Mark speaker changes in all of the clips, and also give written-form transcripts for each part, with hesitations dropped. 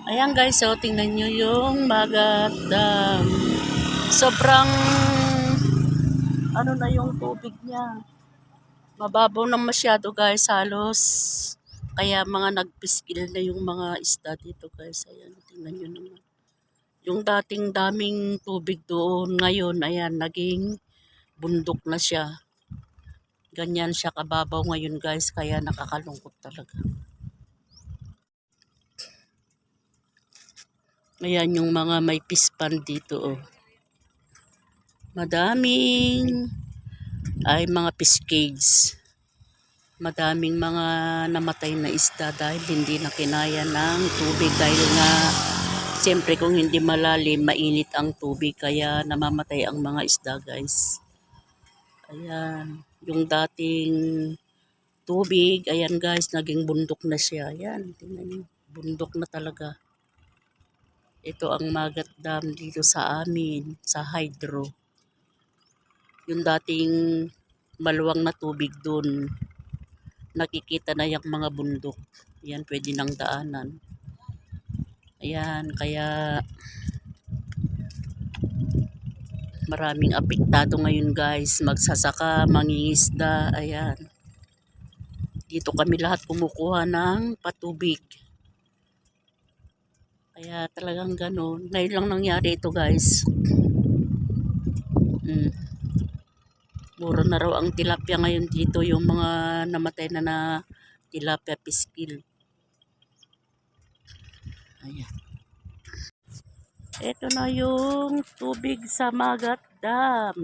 Speaker 1: Ayan guys, so tingnan nyo yung Magat Dam. Sobrang ano na yung tubig niya. Mababaw na masyado guys, halos. Kaya mga nagpiskil na yung mga isda dito guys. Ayan, tingnan nyo naman. Yung dating daming tubig doon, ngayon, ayan, naging bundok na siya. Ganyan siya kababaw ngayon guys, kaya nakakalungkot talaga. Ayan yung mga may pispan dito oh. Madaming ay mga fish cage. Madaming mga namatay na isda dahil hindi na kinaya ng tubig dahil nga siyempre kung hindi malalim mainit ang tubig kaya namamatay ang mga isda guys. Ayan, yung dating tubig, ayan guys, naging bundok na siya. Ayan, tingnan niyo, bundok na talaga. Ito ang Magat Dam dito sa amin, sa hydro. Yung dating maluwang na tubig doon, nakikita na yung mga bundok. Ayan, pwede nang daanan. Ayan, kaya maraming apektado ngayon guys. Magsasaka, mangingisda, ayan. Dito kami lahat kumukuha ng patubig. Kaya talagang gano'n. Ngayon lang nangyari ito guys. Mura na raw ang tilapia ngayon dito. Yung mga namatay na tilapia piskil. Ayan. Ito na yung tubig sa Magat Dam.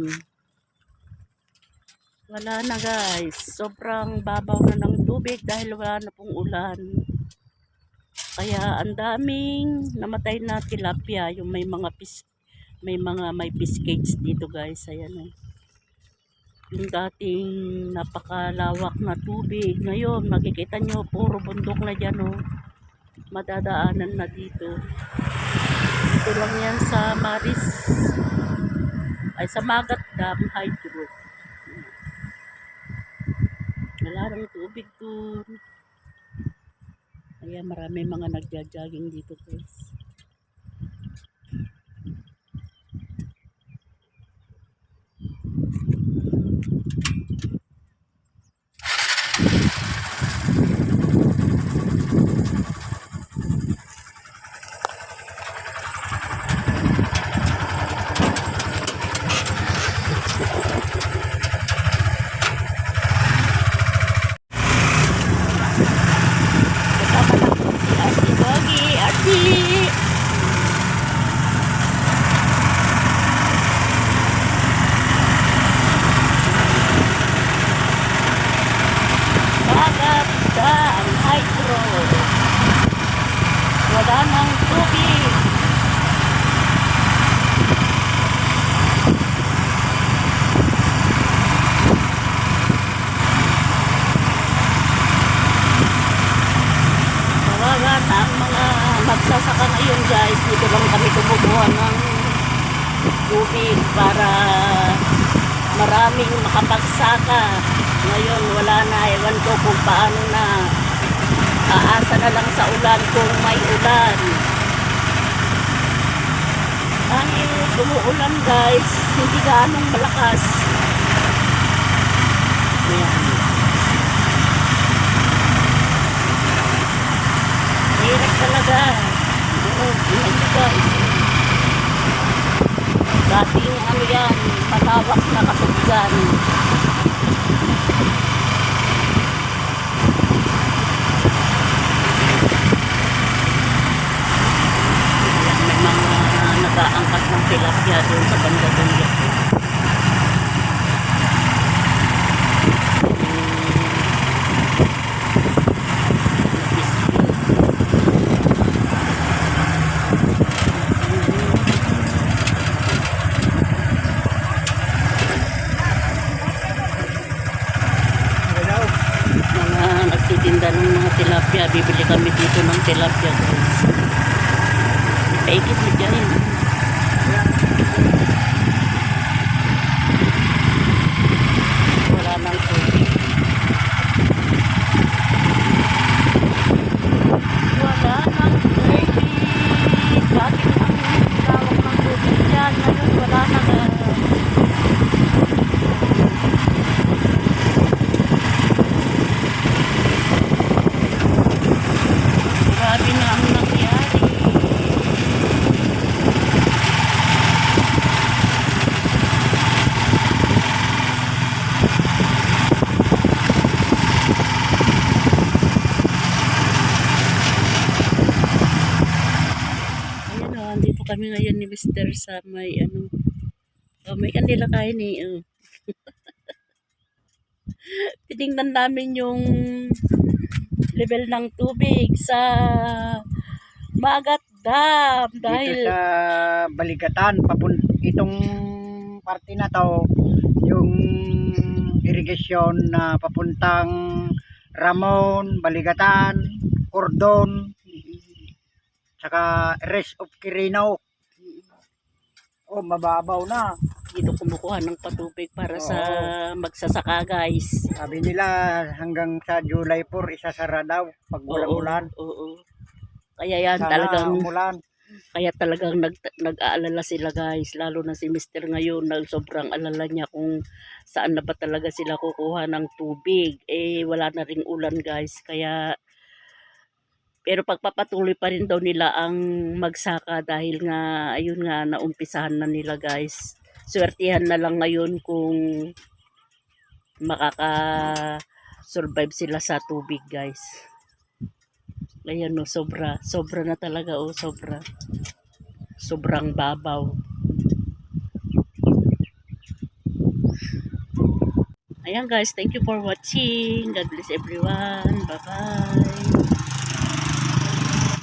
Speaker 1: Wala na guys. Sobrang babaw na ng tubig dahil wala na pong ulan. Kaya ang daming namatay na tilapia. Yung may mga may fish cage dito guys. Ayan eh. Yung dating napakalawak na tubig. Ngayon makikita nyo puro bundok na dyan oh. Madadaanan na dito. Ito lang yan sa Maris. Ay sa Magat Dam Hydro. Wala nang tubig doon. Kaya marami mga nagja-jogging dito guys. Magat Dam Hydro. Wala nang tubig. Tawagan ang mga magsasaka ngayon guys. Dito lang kami kumukuha ng tubig para maraming makapagsaka. Ngayon wala na, ewan ko kung paano na. Aasa na lang sa ulan kung may ulan. Dahil umuulan guys, hindi ganong malakas. Ayan. Hirap talaga. Ayan nyo guys. Dating ano yan, malawak na katubigan. Nag-aangkat ng tilapia doon sa banda doon. Mga nagtitinda ng mga tilapia, bibili kami dito ng tilapia guys. Paikit mo dyan. Wala nang tubig. Wala nang tubig. kami ngayon ni Mister sa may ano. May kanila kain eh. Tinignan namin yung level ng tubig sa Magat Dam
Speaker 2: Dito
Speaker 1: dahil
Speaker 2: sa Baligatan, itong parte na to, yung irigasyon na papuntang Ramon, Baligatan, Cordon, saka Rest of Quirino. Oh, mababaw na.
Speaker 1: dito kumukuha ng patubig para sa
Speaker 2: Oo.
Speaker 1: magsasaka guys.
Speaker 2: Sabi nila hanggang sa July 4 isasara daw pag walang
Speaker 1: Oo,
Speaker 2: ulan.
Speaker 1: oo. Kaya yan
Speaker 2: Sana
Speaker 1: talagang
Speaker 2: umulan.
Speaker 1: Kaya talagang nag-aalala sila guys, lalo na si Mister ngayon, sobrang alala niya kung saan na ba talaga sila kukuha ng tubig. Eh wala na ring ulan guys, kaya pero pagpapatuloy pa rin daw nila ang magsaka dahil nga ayun nga naumpisahan na nila guys. Swertihan na lang ngayon kung makaka-survive sila sa tubig guys. Ayan no, sobra na talaga oh, sobrang babaw. Ayan guys, thank you for watching. God bless everyone. Bye-bye.